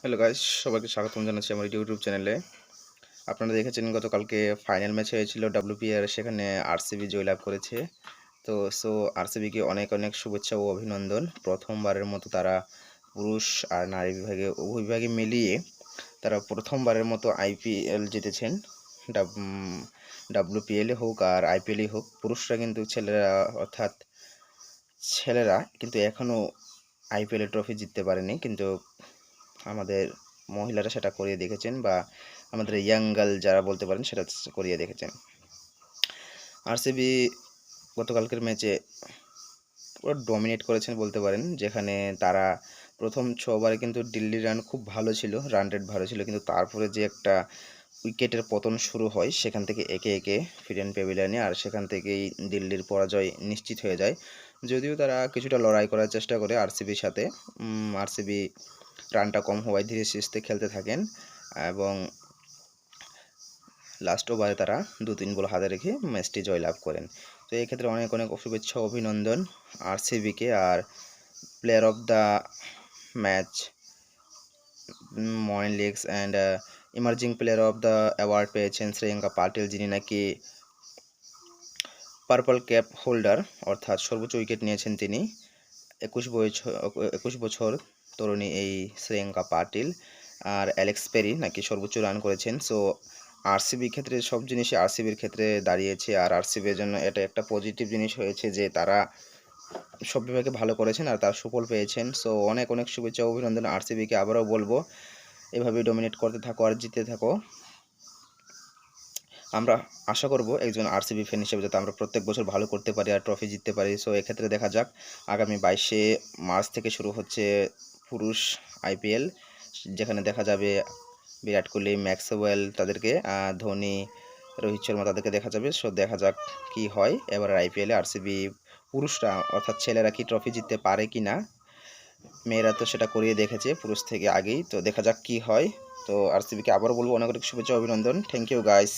Hello guys, সবাইকে স্বাগতম জানাচ্ছি আমার ইউটিউব চ্যানেলে। আপনারা দেখেছেন গতকালকে ফাইনাল ম্যাচ হয়েছিল WPR, সেখানে আরসিবি জয়লাভ করেছে। আরসিবিকে অনেক অনেক শুভেচ্ছা ও অভিনন্দন। প্রথমবারের মতো তারা পুরুষ আর নারী বিভাগে উভয় বিভাগে মিলিয়ে তারা প্রথমবারের মতো আইপিএল জিতেছেন। WPL হোক আর আইপিএলই হোক, পুরুষরা কিন্তু ছেলেরা কিন্তু এখনও আইপিএল ট্রফি জিততে পারেনি, কিন্তু আমাদের মহিলারা সেটা করিয়ে দেখেছেন, বা আমাদের ইয়াং গার্ল যারা বলতে পারেন সেটা করিয়ে দেখেছেন। আরসিবি গতকালকের ম্যাচে পুরো ডমিনেট করেছেন বলতে পারেন, যেখানে তারা প্রথম 6 ওভারে কিন্তু দিল্লির রান খুব ভালো ছিল, রান রেট ভালো ছিল, কিন্তু তারপরে যে একটা উইকেটের পতন শুরু হয় সেখান থেকে একে একে ফিরেন প্যাভিলিয়নে, আর সেখান থেকেই দিল্লির পরাজয় নিশ্চিত হয়ে যায়। যদিও তারা কিছুটা লড়াই করার চেষ্টা করে আরসিবির সাথে, আরসিবি রানটা কম হওয়ায় ধীরে সুস্থে খেলতে থাকেন এবং লাস্ট ওভারে তারা 2-3 বল হাতে রেখে ম্যাচটি জয়লাভ করেন। তো এই ক্ষেত্রে অনেক অনেক শুভেচ্ছা অভিনন্দন আরসিবিকে। আর player of the match, morning legs and emerging player of the award পেয়েছেন শ্রেয়াঙ্কা পাটিল, যিনি নাকি পার্পল ক্যাপ হোল্ডার, অর্থাৎ সর্বোচ্চ উইকেট নিয়েছেন তিনি। 21 বছর তরুণী এই শ্রেয়াঙ্কা পাটিল। আর অ্যালেক্স পেরি নাকি সর্বোচ্চ রান করেছেন। আরসিবি ক্ষেত্রে সব জিনিসই আরসিবির ক্ষেত্রে দাঁড়িয়েছে, আর আরসিবির জন্য এটা একটা পজিটিভ জিনিস হয়েছে যে তারা সব বিভাগে ভালো করেছেন আর তার সুফল পেয়েছেন। অনেক অনেক শুভেচ্ছা অভিনন্দন আরসিবিকে। আবারও বলবো, এভাবে ডমিনেট করতে থাকো আর জিততে থাকো। আমরা আশা করব একজন আরসিবি ফ্যান হিসেবে যাতে আমরা প্রত্যেক বছর ভালো করতে পারি আর ট্রফি জিততে পারি। এক্ষেত্রে দেখা যাক, আগামী 22শে মার্চ থেকে শুরু হচ্ছে পুরুষ আইপিএল, যেখানে দেখা যাবে বিরাট কোহলি, ম্যাক্সওয়েল, তাদেরকে ধোনি, রোহিত শর্মা, তাদেরকে দেখা যাবে। দেখা যাক কি হয় এবার আইপিএলে। আরসিবি পুরুষরা অর্থাৎ ছেলেরা কি ট্রফি জিততে পারে কি না, মেয়েরা তো সেটা করিয়ে দেখেছে পুরুষ থেকে আগেই। তো দেখা যাক কি হয়। তো আরসিবিকে আবারও বলবো অনেক অনেক শুভেচ্ছা অভিনন্দন। Thank you guys.